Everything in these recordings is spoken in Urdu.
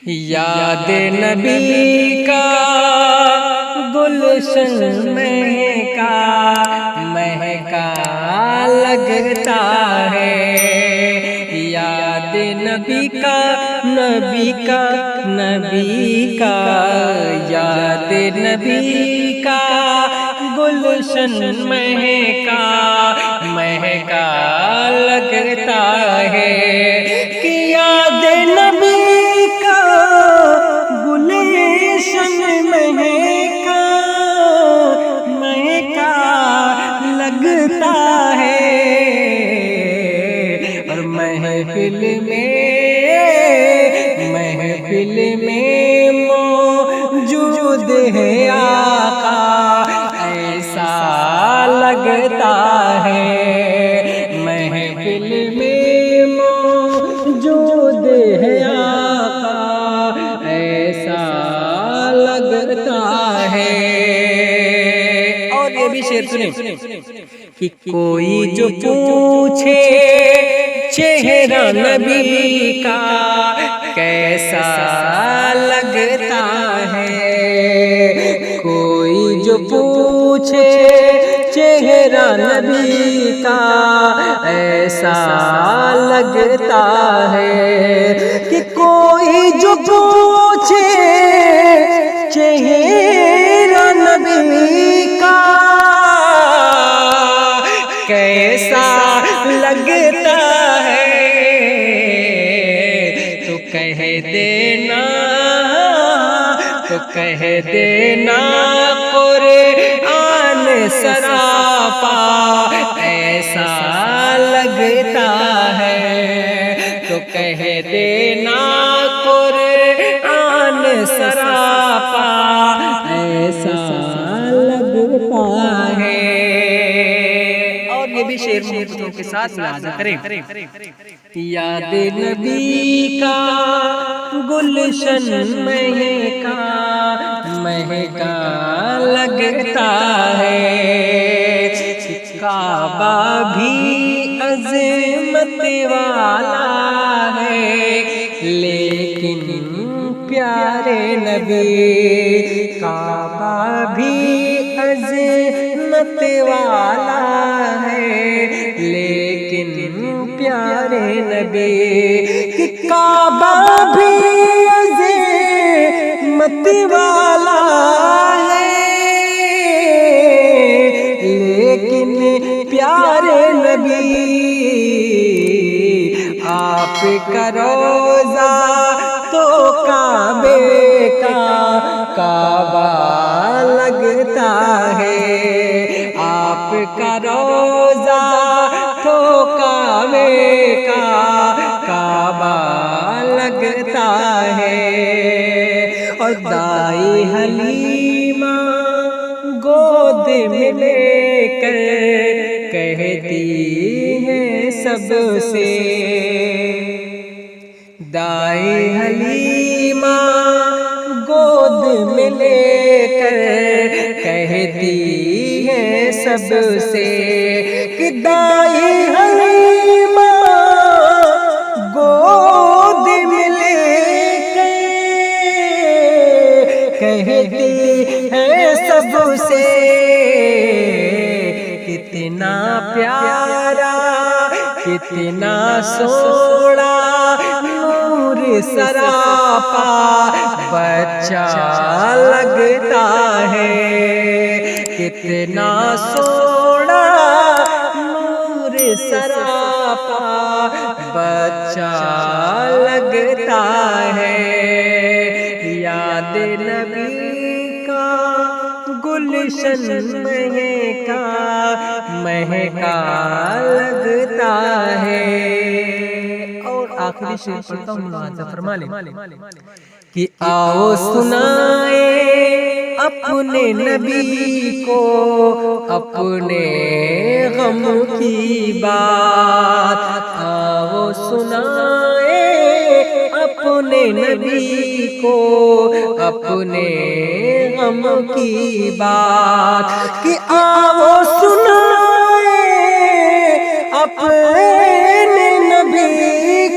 یاد نبی کا گلشن مہکا مہکا لگتا ہے، یاد نبی کا نبی کا نبی کا، یاد نبی کا گلشن مہکا مہکا لگتا ہے، کہ یاد نبی کا گلشن مہکا مہکا لگتا ہے، اور محفل میں موجود ہے آقا ایسا لگتا ہے، محفل میں موجود ہے آقا ایسا لگتا ہے۔ اور یہ بھی شعر سنیں کہ کوئی جو پوچھے چہرہ نبی کا کیسا لگتا ہے، کوئی جو پوچھے چہرہ نبی کا ایسا لگتا ہے، کہ کوئی جو پوچھے چہرہ نبی کا کیسا لگتا ہے، تو کہہ دینا قرآن سراپا ایسا لگتا ہے، تو کہہ دینا قرآن سراپا ایسا لگتا ہے۔ اور یہ بھی شعر محبتوں کے ساتھ ملاحظہ کریں، یاد نبی کا گلشن مہکا مہکا لگتا ہے، کعبہ بھی عظمت والا ہے لیکن پیارے نبی، کعبہ بھی عظمت والا ہے لیکن پیارے نبی، کہ کعبہ بھی عظمت والا ہے لیکن پیارے نبی، آپ کا روضہ تو کعبے کا کعبہ لگتا ہے، آپ کا روضہ تو کعبے کا کعبہ لگتا ہے، اور دائی حلیمہ گود میں لے کر کہتی ہے سب سے، دائی حلیمہ گود میں لے کر کہتی ہے سب سے، کہ دائی حلیمہ گود میں لے کر کہتی ہے سب سے، کتنا پیارا کتنا سونا نور سراپا بچہ لگتا ہے، کتنا سونا نور سراپا بچہ لگتا ہے، یاد نبی کا گلشن مہکا مہکا لگتا ہے۔ اور آخری شعر پڑھتا ہوں، ملاحظہ فرما لیں کہ آؤ سنائے اپنے نبی کو اپنے غم کی بات، آؤ سنائے اپنے نبی کو اپنے غم کی بات، کہ آؤ سنائے اپنے نبی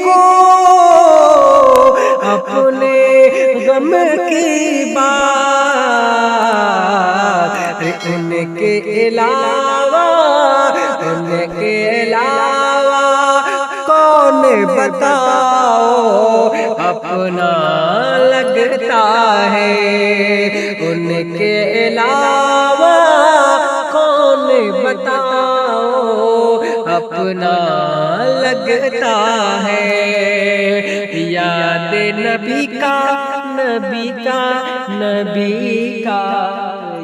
کو اپنے غم کی بات، ان کے علاوہ کون بتاؤ اپنا لگتا ہے، ان کے علاوہ کون بتاؤ اپنا لگتا ہے۔ یاد نبی کا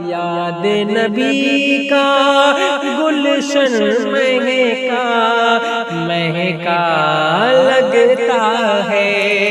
یاد نبی کا گلشن مہکا لگتا ہے۔